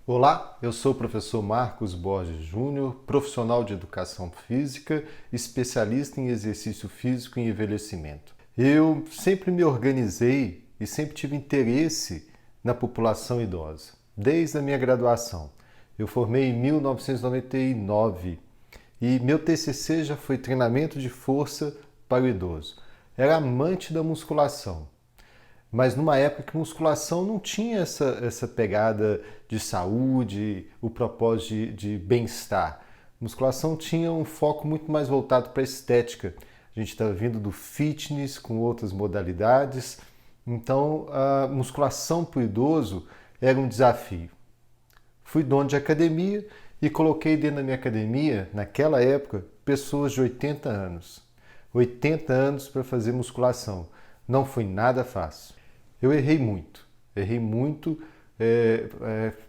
Olá, eu sou o professor Marcos Borges Júnior, profissional de educação física, especialista em exercício físico e envelhecimento. Eu sempre me organizei e sempre tive interesse na população idosa, desde a minha graduação. Eu formei em 1999 e meu TCC já foi treinamento de força para o idoso. Era amante da musculação, mas numa época que musculação não tinha essa pegada de saúde, o propósito de bem-estar. Musculação tinha um foco muito mais voltado para a estética. A gente estava vindo do fitness com outras modalidades, então a musculação para o idoso era um desafio. Fui dono de academia e coloquei dentro da minha academia, naquela época, pessoas de 80 anos. 80 anos para fazer musculação. Não foi nada fácil. Eu errei muito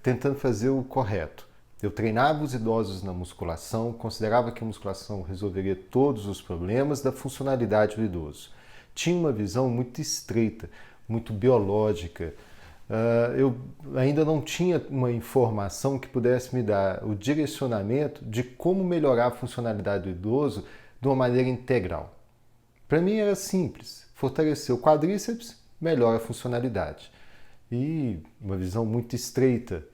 tentando fazer o correto. Eu treinava os idosos na musculação, considerava que a musculação resolveria todos os problemas da funcionalidade do idoso. Tinha uma visão muito estreita, muito biológica. Eu ainda não tinha uma informação que pudesse me dar o direcionamento de como melhorar a funcionalidade do idoso de uma maneira integral. Para mim era simples, fortalecer o quadríceps, melhora a funcionalidade. E uma visão muito estreita.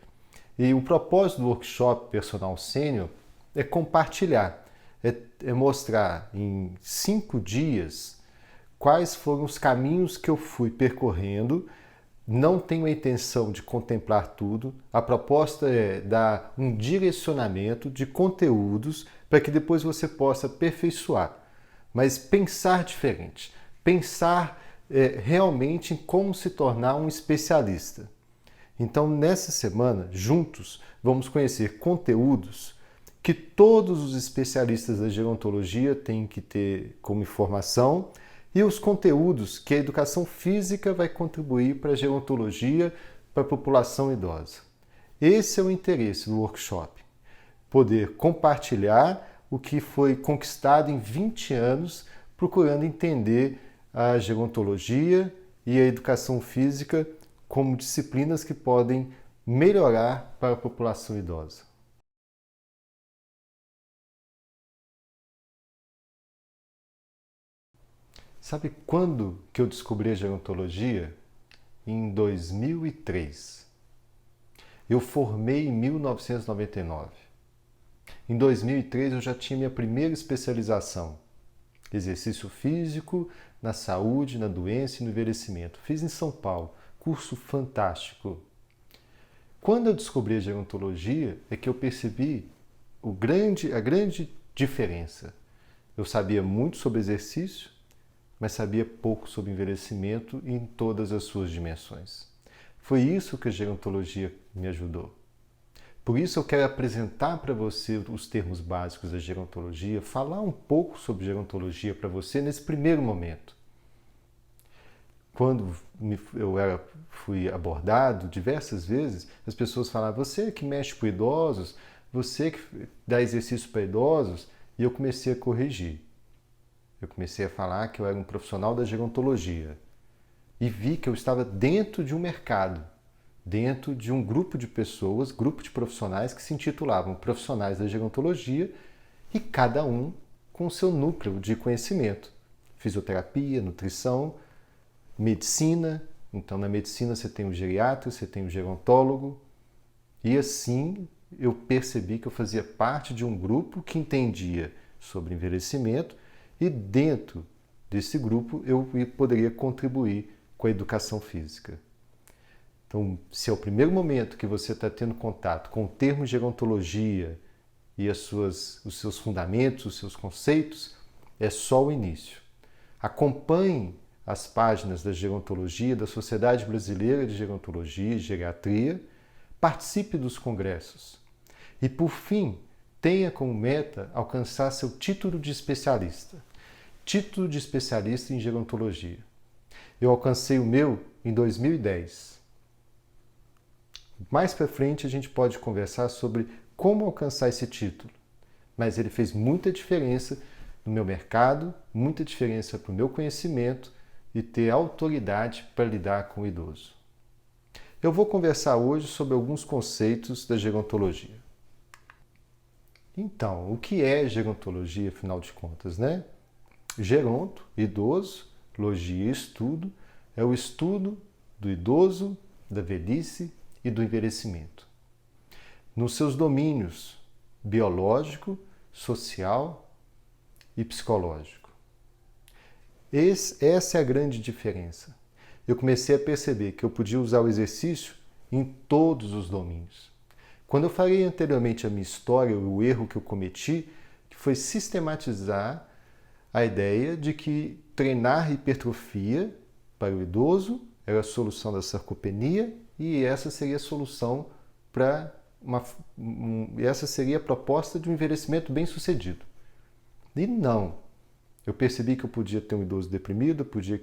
E o propósito do workshop Personal Sênior é compartilhar, é mostrar em 5 dias quais foram os caminhos que eu fui percorrendo. Não tenho a intenção de contemplar tudo. A proposta é dar um direcionamento de conteúdos para que depois você possa aperfeiçoar. Mas pensar diferente. Pensar realmente em como se tornar um especialista. Então, nessa semana, juntos, vamos conhecer conteúdos que todos os especialistas da gerontologia têm que ter como informação e os conteúdos que a educação física vai contribuir para a gerontologia, para a população idosa. Esse é o interesse do workshop. Poder compartilhar o que foi conquistado em 20 anos, procurando entender a gerontologia e a educação física como disciplinas que podem melhorar para a população idosa. Sabe quando que eu descobri a gerontologia? Em 2003. Eu formei em 1999. Em 2003 eu já tinha minha primeira especialização. Exercício físico, na saúde, na doença e no envelhecimento. Fiz em São Paulo, curso fantástico. Quando eu descobri a gerontologia é que eu percebi a grande diferença. Eu sabia muito sobre exercício, mas sabia pouco sobre envelhecimento em todas as suas dimensões. Foi isso que a gerontologia me ajudou. Por isso eu quero apresentar para você os termos básicos da gerontologia, falar um pouco sobre gerontologia para você nesse primeiro momento. Quando fui abordado diversas vezes, as pessoas falavam, você que mexe com idosos, você que dá exercício para idosos, e eu comecei a corrigir. Eu comecei a falar que eu era um profissional da gerontologia e vi que eu estava dentro de um mercado, dentro de um grupo de pessoas, grupo de profissionais que se intitulavam profissionais da gerontologia e cada um com o seu núcleo de conhecimento. Fisioterapia, nutrição, medicina. Então, na medicina você tem o geriatra, você tem o gerontólogo. E assim eu percebi que eu fazia parte de um grupo que entendia sobre envelhecimento e dentro desse grupo eu poderia contribuir com a educação física. Então, se é o primeiro momento que você está tendo contato com o termo gerontologia e os seus fundamentos, os seus conceitos, é só o início. Acompanhe as páginas da gerontologia, da Sociedade Brasileira de Gerontologia e Geriatria, participe dos congressos. E, por fim, tenha como meta alcançar seu título de especialista. Título de especialista em gerontologia. Eu alcancei o meu em 2010. Mais para frente a gente pode conversar sobre como alcançar esse título. Mas ele fez muita diferença no meu mercado, muita diferença para o meu conhecimento e ter autoridade para lidar com o idoso. Eu vou conversar hoje sobre alguns conceitos da gerontologia. Então, o que é gerontologia, afinal de contas, né? Geronto, idoso, logia, estudo, é o estudo do idoso, da velhice e do envelhecimento. Nos seus domínios biológico, social e psicológico. Essa é a grande diferença. Eu comecei a perceber que eu podia usar o exercício em todos os domínios. Quando eu falei anteriormente a minha história, o erro que eu cometi, que foi sistematizar a ideia de que treinar hipertrofia para o idoso era a solução da sarcopenia e essa seria a solução para essa seria a proposta de um envelhecimento bem-sucedido. E não. Eu percebi que eu podia ter um idoso deprimido, eu podia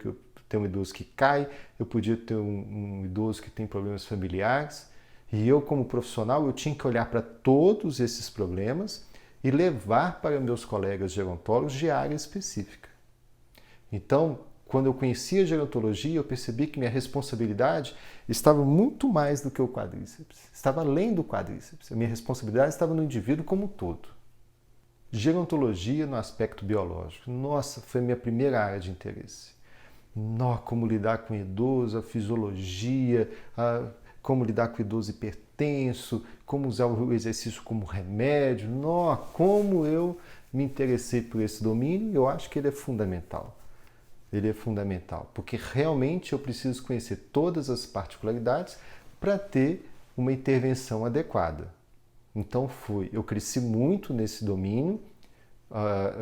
ter um idoso que cai, eu podia ter um idoso que tem problemas familiares. E eu, como profissional, eu tinha que olhar para todos esses problemas e levar para meus colegas gerontólogos de área específica. Então, quando eu conheci a gerontologia, eu percebi que minha responsabilidade estava muito mais do que o quadríceps. Estava além do quadríceps. A minha responsabilidade estava no indivíduo como um todo. Gerontologia no aspecto biológico. Nossa, foi a minha primeira área de interesse. Como lidar com o idoso, a fisiologia, como lidar com o idoso hipertenso, como usar o exercício como remédio. Como eu me interessei por esse domínio, eu acho que ele é fundamental. Ele é fundamental, porque realmente eu preciso conhecer todas as particularidades para ter uma intervenção adequada. Então eu cresci muito nesse domínio,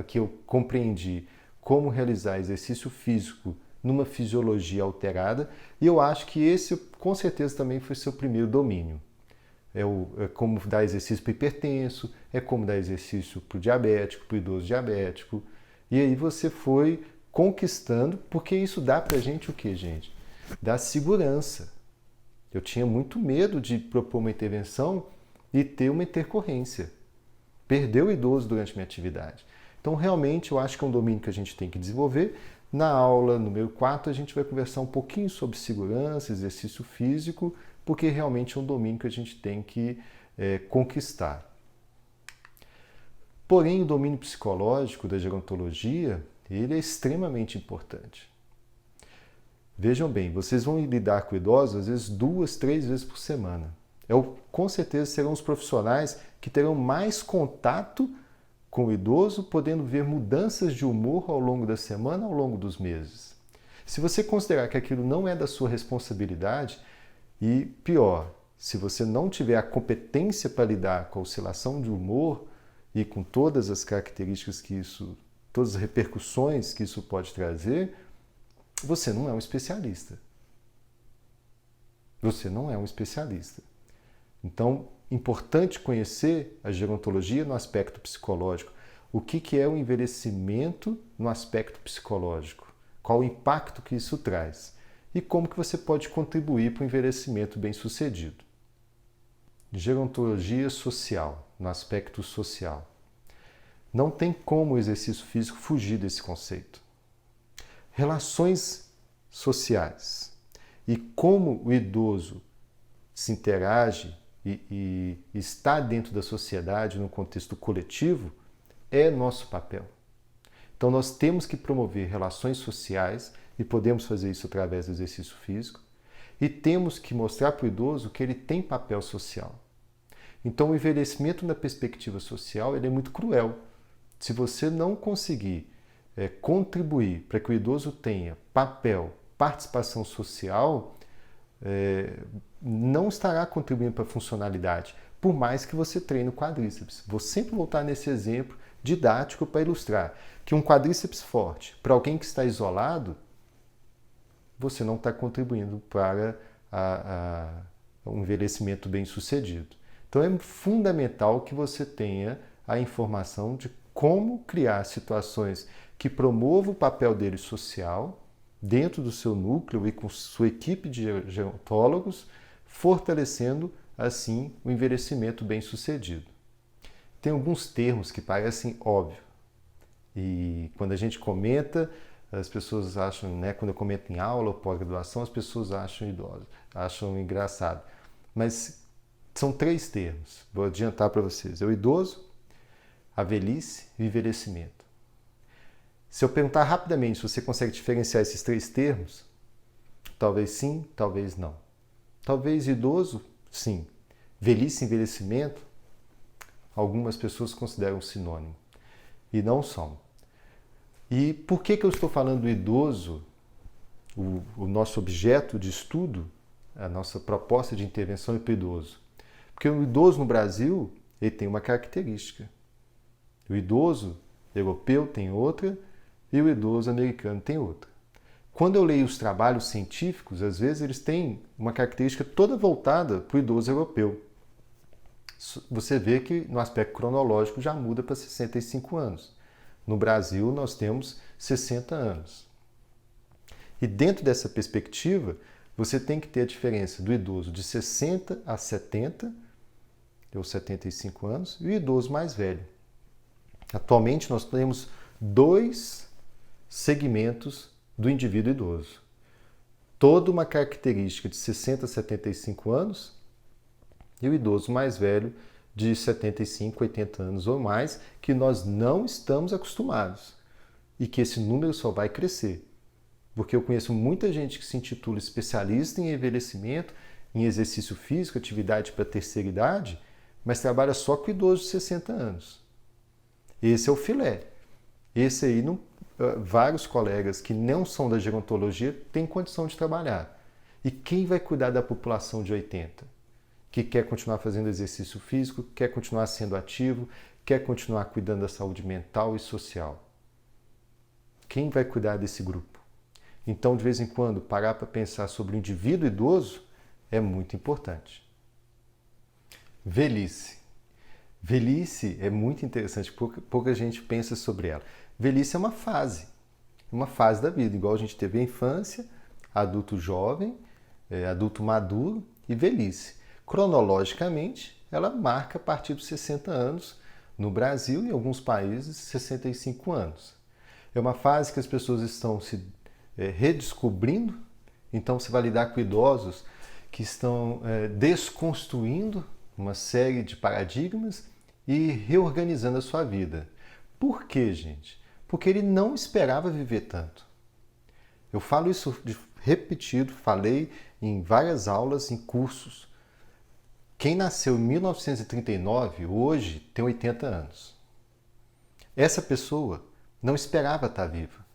que eu compreendi como realizar exercício físico numa fisiologia alterada, e eu acho que esse, com certeza, também foi seu primeiro domínio. É como dar exercício para o hipertenso, é como dar exercício para o diabético, para o idoso diabético, e aí você foi conquistando, porque isso dá pra gente o que, gente? Dá segurança. Eu tinha muito medo de propor uma intervenção e ter uma intercorrência. Perder o idoso durante minha atividade. Então, realmente, eu acho que é um domínio que a gente tem que desenvolver. Na aula número 4, a gente vai conversar um pouquinho sobre segurança, exercício físico, porque realmente é um domínio que a gente tem que conquistar. Porém, o domínio psicológico da gerontologia, ele é extremamente importante. Vejam bem, vocês vão lidar com idosos às vezes 2, 3 vezes por semana. Com certeza serão os profissionais que terão mais contato com o idoso, podendo ver mudanças de humor ao longo da semana, ao longo dos meses. Se você considerar que aquilo não é da sua responsabilidade, e pior, se você não tiver a competência para lidar com a oscilação de humor e com todas as características que isso, todas as repercussões que isso pode trazer, você não é um especialista. Você não é um especialista. Então, importante conhecer a gerontologia no aspecto psicológico. O que é o envelhecimento no aspecto psicológico? Qual o impacto que isso traz? E como que você pode contribuir para o envelhecimento bem-sucedido? Gerontologia social, no aspecto social. Não tem como o exercício físico fugir desse conceito. Relações sociais e como o idoso se interage e está dentro da sociedade, no contexto coletivo, é nosso papel. Então nós temos que promover relações sociais e podemos fazer isso através do exercício físico e temos que mostrar para o idoso que ele tem papel social. Então o envelhecimento na perspectiva social ele é muito cruel. Se você não conseguir contribuir para que o idoso tenha papel, participação social, não estará contribuindo para a funcionalidade, por mais que você treine o quadríceps. Vou sempre voltar nesse exemplo didático para ilustrar que um quadríceps forte para alguém que está isolado, você não está contribuindo para um envelhecimento bem-sucedido. Então é fundamental que você tenha a informação de como criar situações que promovam o papel dele social dentro do seu núcleo e com sua equipe de gerontólogos, fortalecendo assim o envelhecimento bem-sucedido. Tem alguns termos que parecem óbvios e quando a gente comenta, As pessoas acham, né, quando eu comento em aula ou pós-graduação, as pessoas acham idoso, acham engraçado. Mas são 3 termos, vou adiantar para vocês. É o idoso, a velhice e o envelhecimento. Se eu perguntar rapidamente se você consegue diferenciar esses 3 termos, talvez sim, talvez não. Talvez idoso, sim. Velhice e envelhecimento, algumas pessoas consideram sinônimo. E não são. E por que eu estou falando do idoso? O nosso objeto de estudo, a nossa proposta de intervenção é para o idoso. Porque o idoso no Brasil, ele tem uma característica. O idoso europeu tem outra e o idoso americano tem outra. Quando eu leio os trabalhos científicos, às vezes eles têm uma característica toda voltada para o idoso europeu. Você vê que no aspecto cronológico já muda para 65 anos. No Brasil, nós temos 60 anos. E dentro dessa perspectiva, você tem que ter a diferença do idoso de 60 a 70, ou 75 anos, e o idoso mais velho. Atualmente, nós temos 2 segmentos do indivíduo idoso. Toda uma característica de 60 a 75 anos e o idoso mais velho de 75, 80 anos ou mais, que nós não estamos acostumados e que esse número só vai crescer. Porque eu conheço muita gente que se intitula especialista em envelhecimento, em exercício físico, atividade para a terceira idade, mas trabalha só com idosos de 60 anos. Esse é o filé. Esse aí, vários colegas que não são da gerontologia têm condição de trabalhar. E quem vai cuidar da população de 80? Que quer continuar fazendo exercício físico, quer continuar sendo ativo, quer continuar cuidando da saúde mental e social. Quem vai cuidar desse grupo? Então, de vez em quando, parar para pensar sobre o indivíduo idoso é muito importante. Velhice. Velhice é muito interessante, pouca gente pensa sobre ela. Velhice é uma fase da vida, igual a gente teve a infância, adulto jovem, adulto maduro e velhice. Cronologicamente, ela marca a partir dos 60 anos, no Brasil e em alguns países, 65 anos. É uma fase que as pessoas estão se redescobrindo, então você vai lidar com idosos que estão desconstruindo uma série de paradigmas e reorganizando a sua vida. Por quê, gente? Porque ele não esperava viver tanto. Eu falo isso repetido, falei em várias aulas, em cursos. Quem nasceu em 1939, hoje, tem 80 anos. Essa pessoa não esperava estar viva.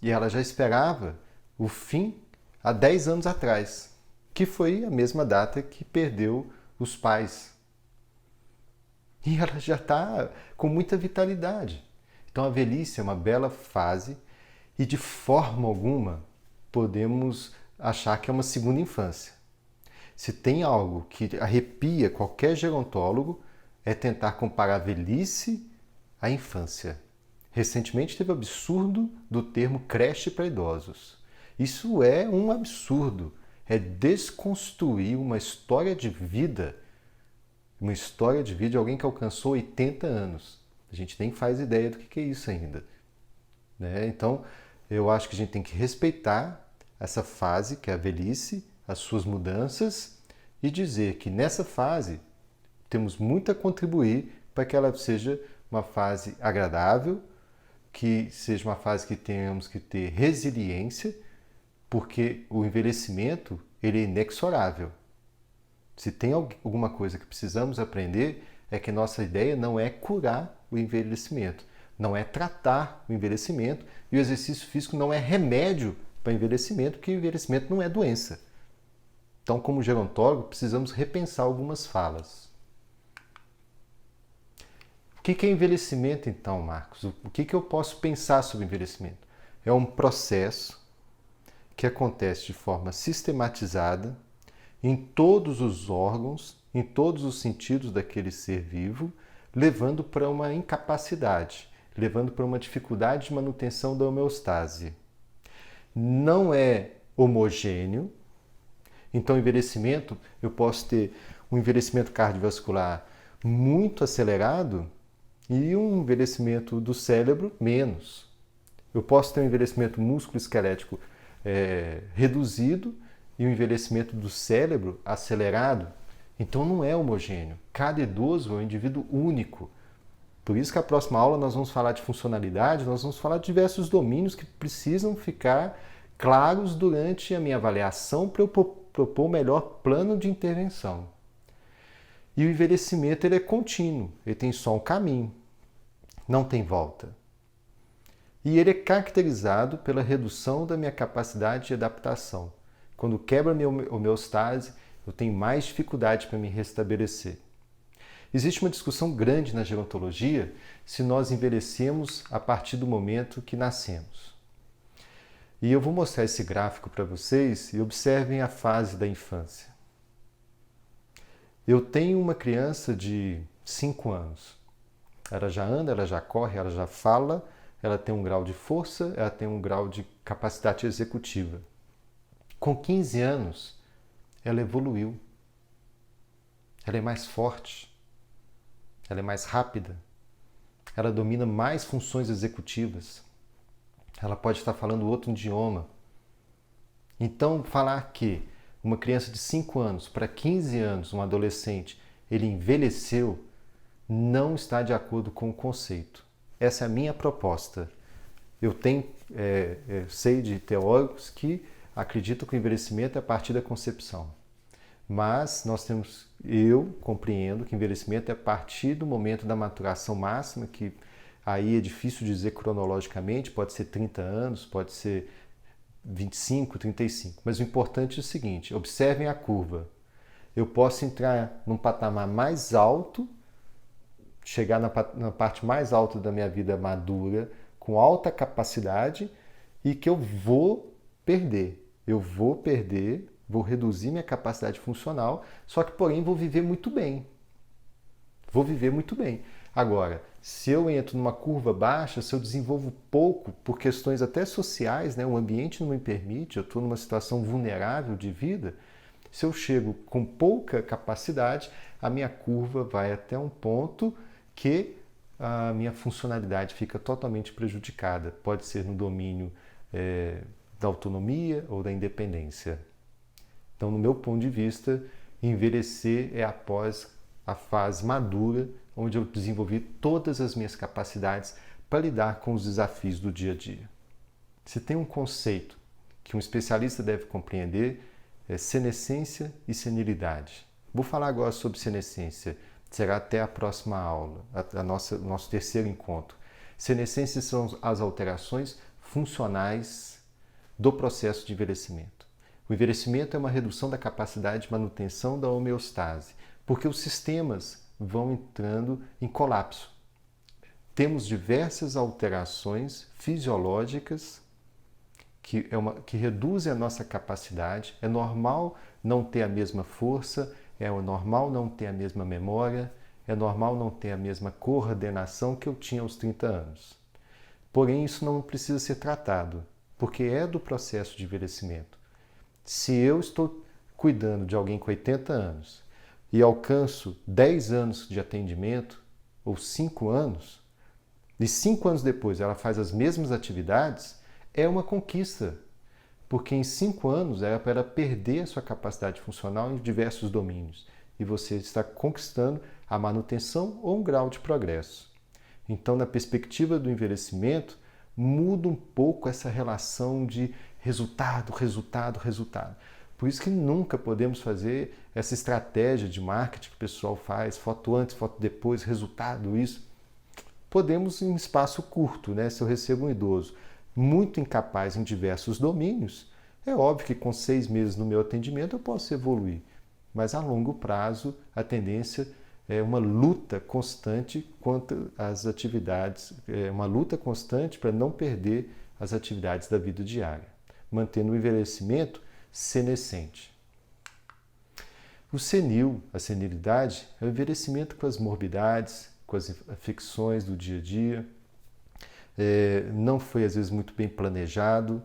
E ela já esperava o fim há 10 anos atrás, que foi a mesma data que perdeu os pais. E ela já está com muita vitalidade. Então a velhice é uma bela fase e de forma alguma podemos achar que é uma segunda infância. Se tem algo que arrepia qualquer gerontólogo é tentar comparar a velhice à infância. Recentemente teve o absurdo do termo creche para idosos. Isso é um absurdo. É desconstruir uma história de vida de alguém que alcançou 80 anos. A gente nem faz ideia do que é isso ainda. Né? Então, eu acho que a gente tem que respeitar essa fase, que é a velhice, as suas mudanças, e dizer que nessa fase temos muito a contribuir para que ela seja uma fase agradável, que seja uma fase que tenhamos que ter resiliência, porque o envelhecimento ele é inexorável. Se tem alguma coisa que precisamos aprender, é que nossa ideia não é curar o envelhecimento, não é tratar o envelhecimento, e o exercício físico não é remédio para envelhecimento, porque o envelhecimento não é doença. Então, como gerontólogo, precisamos repensar algumas falas. O que é envelhecimento, então, Marcos? O que eu posso pensar sobre envelhecimento? É um processo que acontece de forma sistematizada em todos os órgãos, em todos os sentidos daquele ser vivo, levando para uma incapacidade, levando para uma dificuldade de manutenção da homeostase. Não é homogêneo, então envelhecimento, eu posso ter um envelhecimento cardiovascular muito acelerado e um envelhecimento do cérebro menos. Eu posso ter um envelhecimento músculo-esquelético reduzido e um envelhecimento do cérebro acelerado. Então não é homogêneo. Cada idoso é um indivíduo único. Por isso que a próxima aula nós vamos falar de funcionalidade, nós vamos falar de diversos domínios que precisam ficar claros durante a minha avaliação para eu propor o melhor plano de intervenção. E o envelhecimento ele é contínuo, ele tem só um caminho, não tem volta. E ele é caracterizado pela redução da minha capacidade de adaptação. Quando quebra a minha homeostase, eu tenho mais dificuldade para me restabelecer. Existe uma discussão grande na gerontologia se nós envelhecemos a partir do momento que nascemos. E eu vou mostrar esse gráfico para vocês e observem a fase da infância. Eu tenho uma criança de 5 anos. Ela já anda, ela já corre, ela já fala, ela tem um grau de força, ela tem um grau de capacidade executiva. Com 15 anos, ela evoluiu. Ela é mais forte. Ela é mais rápida. Ela domina mais funções executivas. Ela pode estar falando outro idioma. Então, falar que uma criança de 5 anos para 15 anos, um adolescente, ele envelheceu, não está de acordo com o conceito. Essa é a minha proposta. Eu sei de teóricos que acreditam que o envelhecimento é a partir da concepção. Mas eu compreendo que envelhecimento é a partir do momento da maturação máxima, que aí é difícil dizer cronologicamente, pode ser 30 anos, pode ser 25, 35. Mas o importante é o seguinte, observem a curva. Eu posso entrar num patamar mais alto, chegar na parte mais alta da minha vida madura, com alta capacidade, e que eu vou perder. Vou reduzir minha capacidade funcional, só que, porém, vou viver muito bem. Agora, se eu entro numa curva baixa, se eu desenvolvo pouco, por questões até sociais, né, o ambiente não me permite, eu estou numa situação vulnerável de vida, se eu chego com pouca capacidade, a minha curva vai até um ponto que a minha funcionalidade fica totalmente prejudicada. Pode ser no domínio da autonomia ou da independência. Então, no meu ponto de vista, envelhecer é após a fase madura, onde eu desenvolvi todas as minhas capacidades para lidar com os desafios do dia a dia. Se tem um conceito que um especialista deve compreender, é senescência e senilidade. Vou falar agora sobre senescência, será até a próxima aula, o nosso terceiro encontro. Senescência são as alterações funcionais do processo de envelhecimento. O envelhecimento é uma redução da capacidade de manutenção da homeostase, porque os sistemas vão entrando em colapso. Temos diversas alterações fisiológicas que reduzem a nossa capacidade. É normal não ter a mesma força, é normal não ter a mesma memória, é normal não ter a mesma coordenação que eu tinha aos 30 anos. Porém, isso não precisa ser tratado, porque é do processo de envelhecimento. Se eu estou cuidando de alguém com 80 anos e alcanço 10 anos de atendimento, ou 5 anos, e 5 anos depois ela faz as mesmas atividades, é uma conquista. Porque em 5 anos era para ela perder a sua capacidade funcional em diversos domínios. E você está conquistando a manutenção ou um grau de progresso. Então, na perspectiva do envelhecimento, muda um pouco essa relação de resultado. Por isso que nunca podemos fazer essa estratégia de marketing que o pessoal faz, foto antes, foto depois, resultado, isso. Podemos em espaço curto, né? Se eu recebo um idoso muito incapaz em diversos domínios, é óbvio que com 6 meses no meu atendimento eu posso evoluir. Mas a longo prazo a tendência é uma luta constante quanto às atividades, uma luta constante para não perder as atividades da vida diária, mantendo o envelhecimento senescente. O senil, a senilidade, é o envelhecimento com as morbidades, com as afecções do dia a dia, não foi às vezes muito bem planejado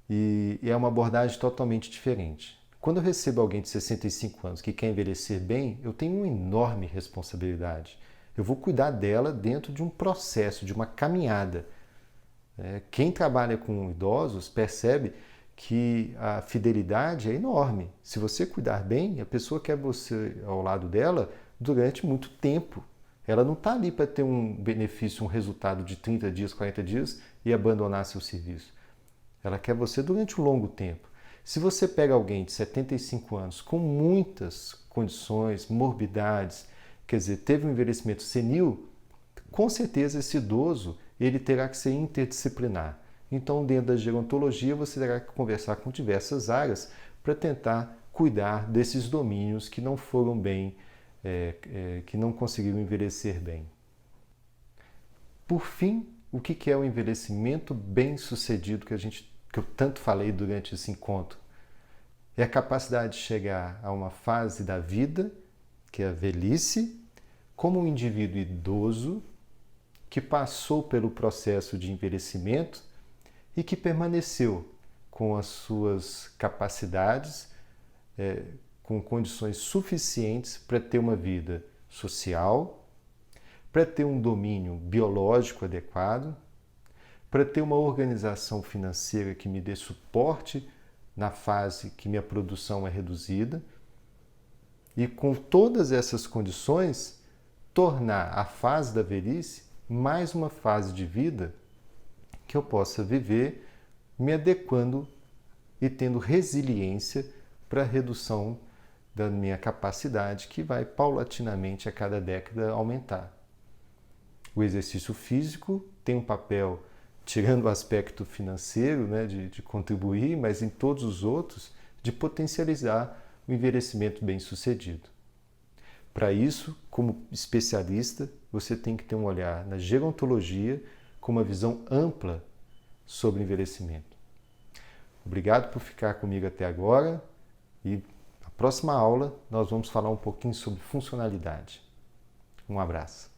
e é uma abordagem totalmente diferente. Quando eu recebo alguém de 65 anos que quer envelhecer bem, eu tenho uma enorme responsabilidade. Eu vou cuidar dela dentro de um processo, de uma caminhada. Quem trabalha com idosos percebe que a fidelidade é enorme. Se você cuidar bem, a pessoa quer você ao lado dela durante muito tempo. Ela não está ali para ter um benefício, um resultado de 30 dias, 40 dias e abandonar seu serviço. Ela quer você durante um longo tempo. Se você pega alguém de 75 anos com muitas condições, morbidades, quer dizer, teve um envelhecimento senil, com certeza esse idoso ele terá que ser interdisciplinar. Então, dentro da gerontologia, você terá que conversar com diversas áreas para tentar cuidar desses domínios que não foram bem, que não conseguiram envelhecer bem. Por fim, o que é o envelhecimento bem-sucedido que eu tanto falei durante esse encontro? É a capacidade de chegar a uma fase da vida, que é a velhice, como um indivíduo idoso que passou pelo processo de envelhecimento e que permaneceu com as suas capacidades, com condições suficientes para ter uma vida social, para ter um domínio biológico adequado, para ter uma organização financeira que me dê suporte na fase que minha produção é reduzida, e com todas essas condições, tornar a fase da velhice mais uma fase de vida que eu possa viver me adequando e tendo resiliência para a redução da minha capacidade, que vai paulatinamente a cada década aumentar. O exercício físico tem um papel, tirando o aspecto financeiro, né, de contribuir, mas em todos os outros, de potencializar o envelhecimento bem-sucedido. Para isso, como especialista, você tem que ter um olhar na gerontologia com uma visão ampla sobre envelhecimento. Obrigado por ficar comigo até agora e na próxima aula nós vamos falar um pouquinho sobre funcionalidade. Um abraço.